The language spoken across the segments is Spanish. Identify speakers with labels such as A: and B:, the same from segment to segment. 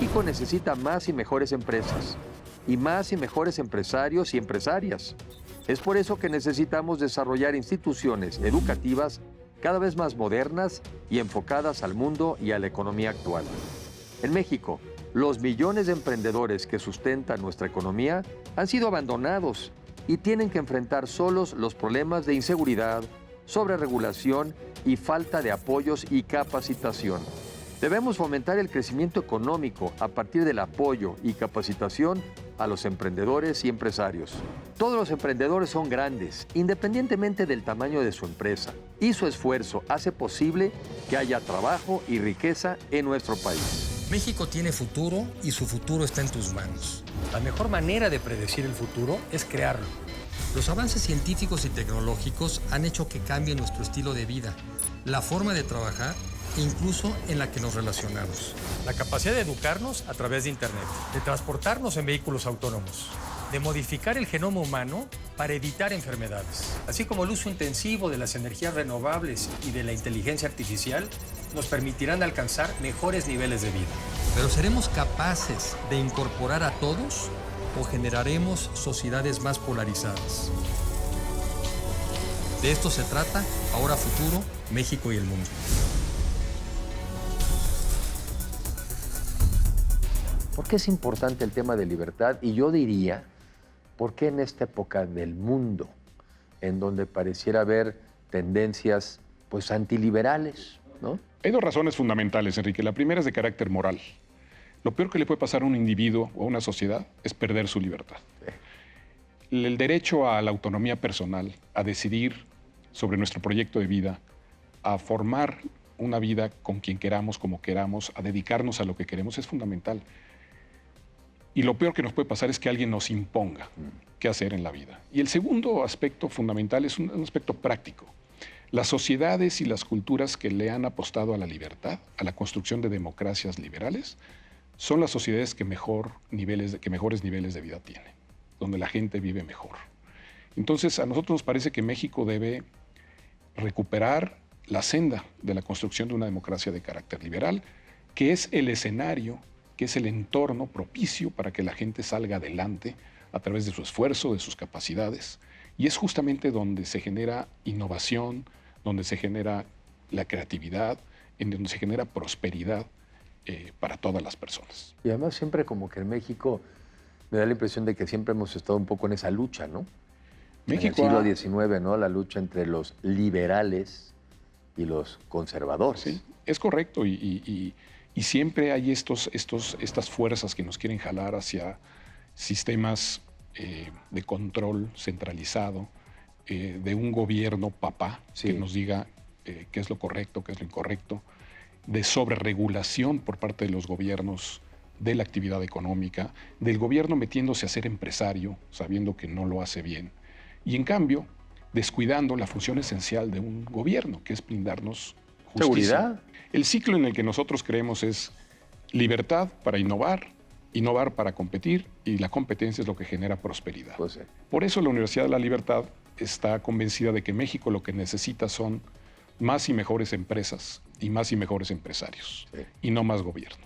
A: México necesita más y mejores empresas, y más y mejores empresarios y empresarias. Es por eso que necesitamos desarrollar instituciones educativas cada vez más modernas y enfocadas al mundo y a la economía actual. En México, los millones de emprendedores que sustentan nuestra economía han sido abandonados y tienen que enfrentar solos los problemas de inseguridad, sobreregulación y falta de apoyos y capacitación. Debemos fomentar el crecimiento económico a partir del apoyo y capacitación a los emprendedores y empresarios. Todos los emprendedores son grandes, independientemente del tamaño de su empresa, y su esfuerzo hace posible que haya trabajo y riqueza en nuestro país.
B: México tiene futuro y su futuro está en tus manos. La mejor manera de predecir el futuro es crearlo. Los avances científicos y tecnológicos han hecho que cambie nuestro estilo de vida, la forma de trabajar e incluso en la que nos relacionamos. La capacidad de educarnos a través de Internet, de transportarnos en vehículos autónomos, de modificar el genoma humano para evitar enfermedades, así como el uso intensivo de las energías renovables y de la inteligencia artificial, nos permitirán alcanzar mejores niveles de vida. Pero ¿seremos capaces de incorporar a todos o generaremos sociedades más polarizadas? De esto se trata Ahora Futuro, México y el mundo.
A: ¿Por qué es importante el tema de libertad? Y yo diría, ¿por qué en esta época del mundo, en donde pareciera haber tendencias pues antiliberales, ¿no?
C: Hay dos razones fundamentales, Enrique. La primera es de carácter moral. Lo peor que le puede pasar a un individuo o a una sociedad es perder su libertad. Sí. El derecho a la autonomía personal, a decidir sobre nuestro proyecto de vida, a formar una vida con quien queramos, como queramos, a dedicarnos a lo que queremos, es fundamental. Y lo peor que nos puede pasar es que alguien nos imponga qué hacer en la vida. Y el segundo aspecto fundamental es un aspecto práctico. Las sociedades y las culturas que le han apostado a la libertad, a la construcción de democracias liberales, son las sociedades que mejores niveles de vida tienen, donde la gente vive mejor. Entonces, a nosotros nos parece que México debe recuperar la senda de la construcción de una democracia de carácter liberal, que es el escenario, que es el entorno propicio para que la gente salga adelante a través de su esfuerzo, de sus capacidades. Y es justamente donde se genera innovación, donde se genera la creatividad, en donde se genera prosperidad para todas las personas.
A: Y además siempre como que en México me da la impresión de que siempre hemos estado un poco en esa lucha, ¿no?
C: México
A: en el siglo XIX, ¿no? La lucha entre los liberales y los conservadores.
C: Sí, es correcto. Y siempre hay estas fuerzas que nos quieren jalar hacia sistemas de control centralizado, de un gobierno papá que nos diga qué es lo correcto, qué es lo incorrecto, de sobreregulación por parte de los gobiernos de la actividad económica, del gobierno metiéndose a ser empresario, sabiendo que no lo hace bien, y en cambio descuidando la función esencial de un gobierno, que es brindarnos justicia. ¿Seguridad? El ciclo en el que nosotros creemos es libertad para innovar, innovar para competir, y la competencia es lo que genera prosperidad. Pues sí. Por eso la Universidad de la Libertad está convencida de que México lo que necesita son más y mejores empresas y más y mejores empresarios, sí, y no más gobierno.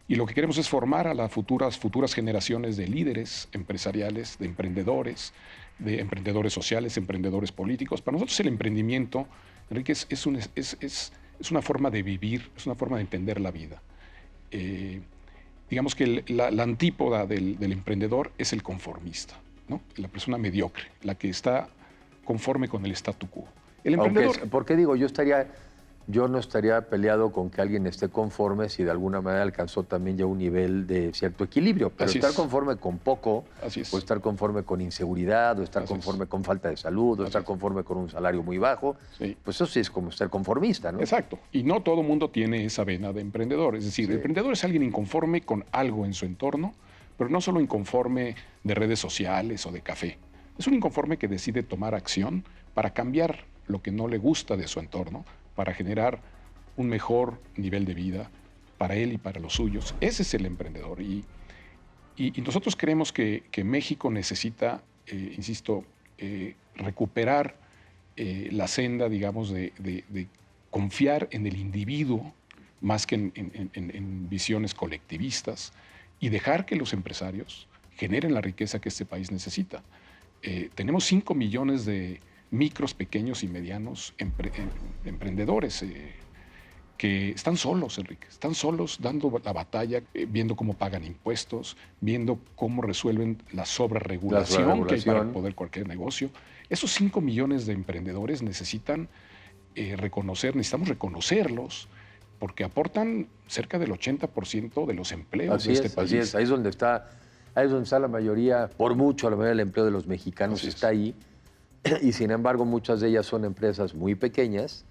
C: Y lo que queremos es formar a las futuras generaciones de líderes empresariales, de emprendedores sociales, emprendedores políticos. Para nosotros el emprendimiento, Enrique, es una forma de vivir, es una forma de entender la vida. Digamos que la antípoda del emprendedor es el conformista, ¿no? La persona mediocre, la que está conforme con el statu quo. El emprendedor...
A: ¿Por qué digo? Yo no estaría peleado con que alguien esté conforme si de alguna manera alcanzó también ya un nivel de cierto equilibrio. Pero estar conforme con poco, o estar conforme con inseguridad, o estar conforme con falta de salud, o estar conforme con un salario muy bajo, pues eso sí es como ser conformista, ¿no?
C: Exacto. Y no todo mundo tiene esa vena de emprendedor. Es decir, el emprendedor es alguien inconforme con algo en su entorno, pero no solo inconforme de redes sociales o de café. Es un inconforme que decide tomar acción para cambiar lo que no le gusta de su entorno, para generar un mejor nivel de vida para él y para los suyos. Ese es el emprendedor. Y nosotros creemos que México necesita, insisto, recuperar la senda, digamos, de confiar en el individuo más que en visiones colectivistas, y dejar que los empresarios generen la riqueza que este país necesita. Tenemos 5 millones de micros, pequeños y medianos emprendedores que están solos, Enrique, están solos dando la batalla, viendo cómo pagan impuestos, viendo cómo resuelven la sobreregulación que hay para poder cualquier negocio. Esos 5 millones de emprendedores necesitamos reconocerlos, porque aportan cerca del 80% de los empleos de este país.
A: Así es, ahí es donde está la mayoría, por mucho la mayoría del empleo de los mexicanos está ahí, y sin embargo muchas de ellas son empresas muy pequeñas,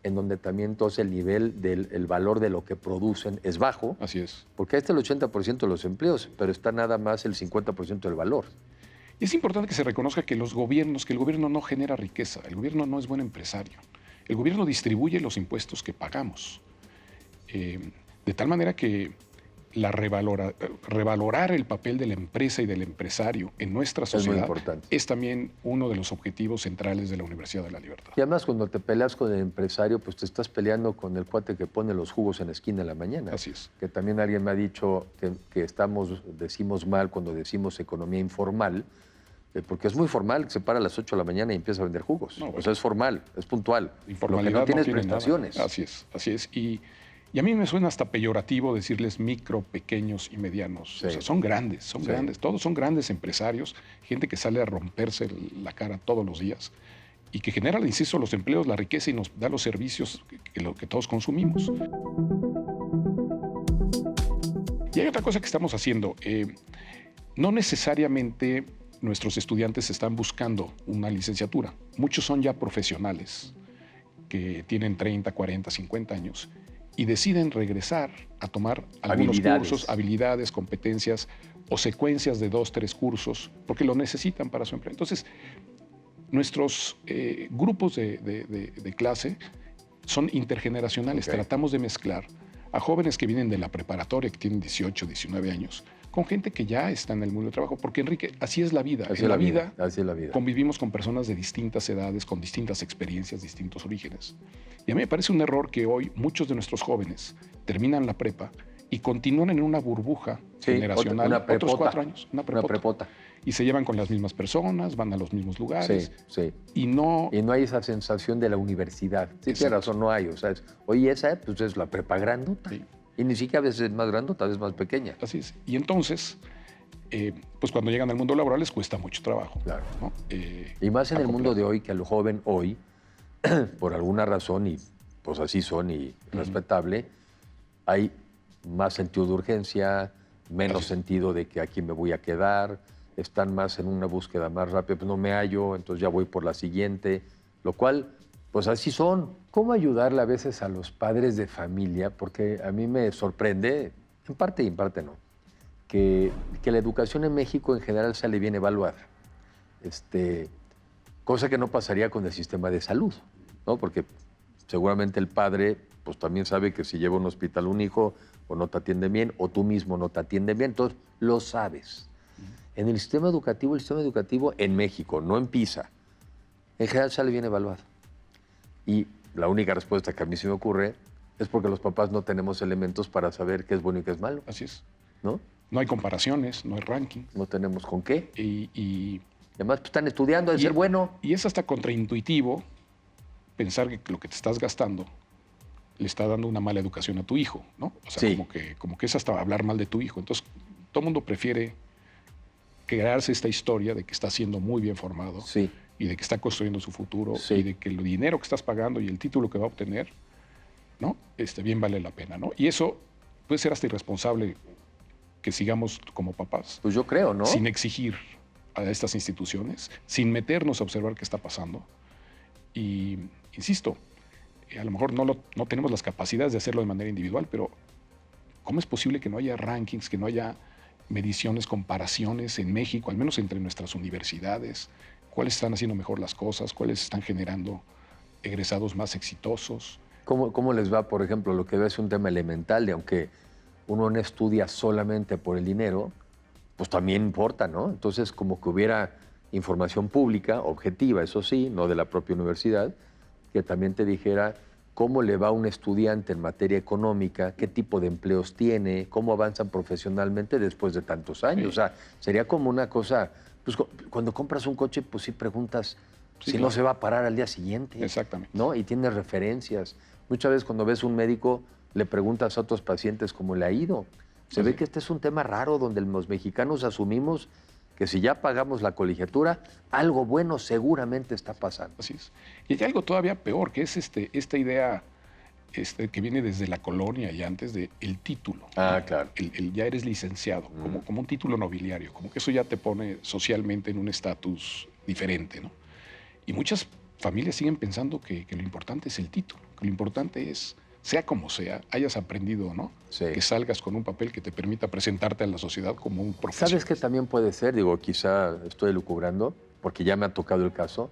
A: en donde también entonces el nivel del valor de lo que producen es bajo.
C: Así es.
A: Porque ahí está el 80% de los empleos, pero está nada más el 50% del valor.
C: Y es importante que se reconozca que el gobierno no genera riqueza, el gobierno no es buen empresario. El gobierno distribuye los impuestos que pagamos. De tal manera que revalorar el papel de la empresa y del empresario en nuestra sociedad es también uno de los objetivos centrales de la Universidad de la Libertad.
A: Y además cuando te peleas con el empresario, pues te estás peleando con el cuate que pone los jugos en la esquina en la mañana.
C: Así es.
A: Que también alguien me ha dicho que decimos mal cuando decimos economía informal, porque es muy formal, que se para a las 8 de la mañana y empieza a vender jugos. No, bueno, o sea, es formal, es puntual.
C: Informalidad,
A: lo que no tienes
C: tiene
A: prestaciones.
C: Nada. Así es. Y a mí me suena hasta peyorativo decirles micro, pequeños y medianos. Sí. O sea, son grandes, grandes. Todos son grandes empresarios, gente que sale a romperse la cara todos los días y que genera, insisto, los empleos, la riqueza y nos da los servicios que todos consumimos. Y hay otra cosa que estamos haciendo. No necesariamente nuestros estudiantes están buscando una licenciatura. Muchos son ya profesionales que tienen 30, 40, 50 años y deciden regresar a tomar algunos cursos, habilidades, competencias o secuencias de 2, 3 cursos, porque lo necesitan para su empleo. Entonces, nuestros grupos de clase son intergeneracionales. Okay. Tratamos de mezclar a jóvenes que vienen de la preparatoria, que tienen 18, 19 años, con gente que ya está en el mundo del trabajo. Porque, Enrique, así es la vida.
A: Así es la vida.
C: Convivimos con personas de distintas edades, con distintas experiencias, distintos orígenes. Y a mí me parece un error que hoy muchos de nuestros jóvenes terminan la prepa y continúan en una burbuja generacional, otros 4 años, una prepota. Y se llevan con las mismas personas, van a los mismos lugares.
A: Sí.
C: Y no
A: hay esa sensación de la universidad. Sí, tienes razón, no hay. O sea, oye, esa pues es la prepa grandota. Sí. Y ni siquiera a veces es más grandota, a veces más pequeña.
C: Así es. Y entonces, pues cuando llegan al mundo laboral les cuesta mucho trabajo.
A: Claro. ¿No? Y más en el mundo de hoy, que al joven hoy, por alguna razón, y pues así son y respetable, hay más sentido de urgencia, menos sentido de que aquí me voy a quedar, están más en una búsqueda más rápida, pues no me hallo, entonces ya voy por la siguiente, lo cual, pues así son. ¿Cómo ayudarle a veces a los padres de familia? Porque a mí me sorprende, en parte y en parte no, que la educación en México en general sale bien evaluada. Cosa que no pasaría con el sistema de salud, ¿no? Porque seguramente el padre pues también sabe que si lleva a un hospital un hijo o no te atiende bien o tú mismo no te atiende bien, entonces lo sabes. En el sistema educativo en México, no en PISA, en general sale bien evaluado. Y la única respuesta que a mí se me ocurre es porque los papás no tenemos elementos para saber qué es bueno y qué es malo.
C: Así es.
A: ¿No?
C: No hay comparaciones, no hay rankings.
A: No tenemos con qué.
C: Y
A: además pues, están estudiando de ser bueno.
C: Y es hasta contraintuitivo pensar que lo que te estás gastando le está dando una mala educación a tu hijo, ¿no? O sea, como que es hasta hablar mal de tu hijo. Entonces, todo el mundo prefiere crearse esta historia de que está siendo muy bien formado y de que está construyendo su futuro y de que el dinero que estás pagando y el título que va a obtener, ¿no? Bien vale la pena, ¿no? Y eso puede ser hasta irresponsable que sigamos como papás.
A: Pues yo creo, ¿no?
C: Sin exigir a estas instituciones, sin meternos a observar qué está pasando. Y, insisto, a lo mejor no tenemos las capacidades de hacerlo de manera individual, pero ¿cómo es posible que no haya rankings, que no haya mediciones, comparaciones en México, al menos entre nuestras universidades? ¿Cuáles están haciendo mejor las cosas? ¿Cuáles están generando egresados más exitosos?
A: ¿Cómo les va, por ejemplo, lo que es un tema elemental de aunque uno no estudia solamente por el dinero, pues también importa, ¿no? Entonces, como que hubiera información pública, objetiva, eso sí, no de la propia universidad, que también te dijera cómo le va a un estudiante en materia económica, qué tipo de empleos tiene, cómo avanzan profesionalmente después de tantos años.
C: Sí.
A: O sea, sería como una cosa, pues cuando compras un coche, pues sí preguntas
C: Sí,
A: si
C: claro.
A: no se va a parar al día siguiente.
C: Exactamente.
A: ¿No? Y tienes referencias. Muchas veces cuando ves un médico, le preguntas a otros pacientes cómo le ha ido. Se ve que este es un tema raro donde los mexicanos asumimos que si ya pagamos la colegiatura, algo bueno seguramente está pasando.
C: Así es. Y hay algo todavía peor, que es esta idea que viene desde la colonia y antes de el título.
A: Ah,
C: ¿no?
A: claro.
C: Ya eres licenciado, como un título nobiliario, como que eso ya te pone socialmente en un estatus diferente, ¿no? Y muchas familias siguen pensando que lo importante es el título, que lo importante es, sea como sea, hayas aprendido o no,
A: Sí.
C: que salgas con un papel que te permita presentarte a la sociedad como un profesional.
A: ¿Sabes qué también puede ser? Digo, quizá estoy lucubrando, porque ya me ha tocado el caso,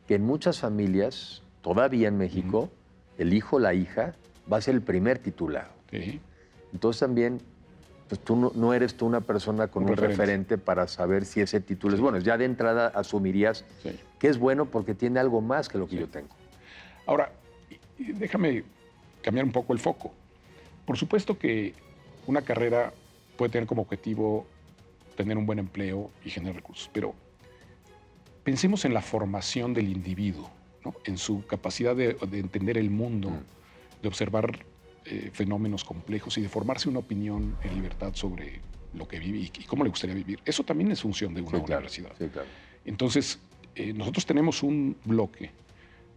A: que en muchas familias, todavía en México, el hijo o la hija va a ser el primer titulado.
C: Sí,
A: Entonces también, pues tú no eres tú una persona con un referente para saber si ese título es bueno. Ya de entrada asumirías
C: sí.
A: que es bueno porque tiene algo más que lo que yo tengo.
C: Ahora, déjame cambiar un poco el foco. Por supuesto que una carrera puede tener como objetivo tener un buen empleo y generar recursos, pero pensemos en la formación del individuo, ¿no? En su capacidad de entender el mundo, de observar fenómenos complejos y de formarse una opinión en libertad sobre lo que vive y cómo le gustaría vivir. Eso también es función de una universidad.
A: Sí, claro.
C: Entonces, nosotros tenemos un bloque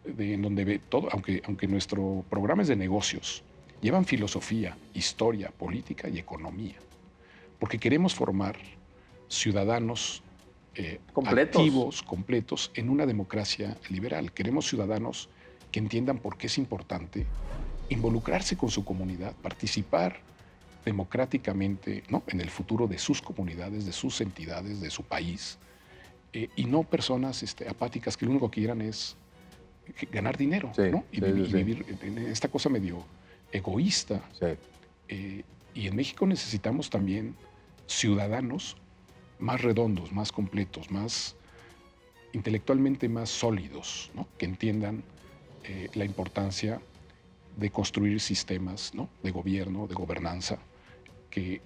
C: en donde ve todo, aunque nuestro programa es de negocios, llevan filosofía, historia, política y economía, porque queremos formar ciudadanos activos, completos, en una democracia liberal. Queremos ciudadanos que entiendan por qué es importante involucrarse con su comunidad, participar democráticamente, ¿no?, en el futuro de sus comunidades, de sus entidades, de su país, y no personas apáticas que lo único que quieran es ganar dinero,
A: Sí,
C: ¿no? Y vivir en esta cosa medio egoísta.
A: Sí.
C: Y en México necesitamos también ciudadanos más redondos, más completos, más intelectualmente más sólidos, ¿no?, que entiendan la importancia de construir sistemas, ¿no?, de gobierno, de gobernanza, que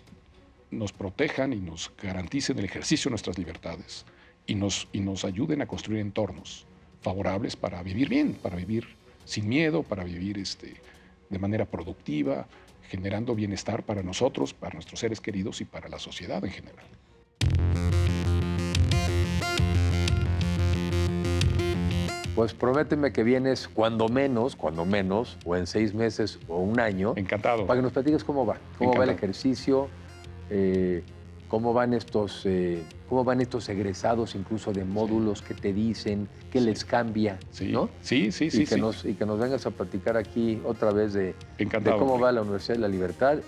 C: nos protejan y nos garanticen el ejercicio de nuestras libertades y nos ayuden a construir entornos favorables para vivir bien, para vivir sin miedo, para vivir de manera productiva, generando bienestar para nosotros, para nuestros seres queridos y para la sociedad en general.
A: Pues prométeme que vienes cuando menos, o en 6 meses o un año.
C: Encantado.
A: Para que nos platiques cómo va. Cómo va el
C: Encantado.
A: ejercicio, cómo van estos egresados incluso de módulos que te dicen, qué les cambia,
C: Sí,
A: ¿no?
C: sí.
A: Y que nos vengas a platicar aquí otra vez de
C: Encantado,
A: cómo
C: Rey.
A: va la Universidad de la Libertad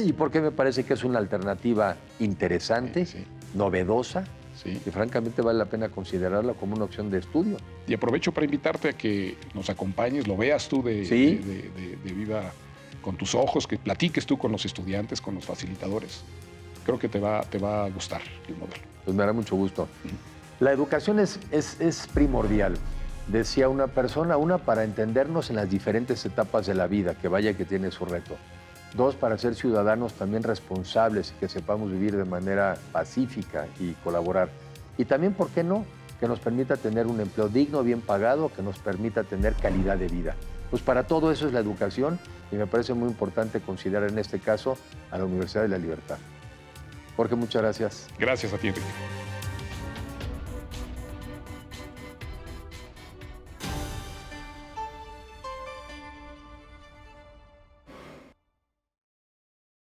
A: y por qué me parece que es una alternativa interesante,
C: Sí.
A: novedosa,
C: Sí.
A: y francamente vale la pena considerarla como una opción de estudio.
C: Y aprovecho para invitarte a que nos acompañes, lo veas tú de viva con tus ojos, que platiques tú con los estudiantes, con los facilitadores. Creo que te va a gustar el modelo.
A: Pues me hará mucho gusto. La educación es primordial, decía una persona. Una, para entendernos en las diferentes etapas de la vida, que vaya que tiene su reto. 2, para ser ciudadanos también responsables y que sepamos vivir de manera pacífica y colaborar. Y también, ¿por qué no?, que nos permita tener un empleo digno, bien pagado, que nos permita tener calidad de vida. Pues para todo eso es la educación y me parece muy importante considerar en este caso a la Universidad de la Libertad. Jorge, muchas gracias.
C: Gracias a ti, Enrique.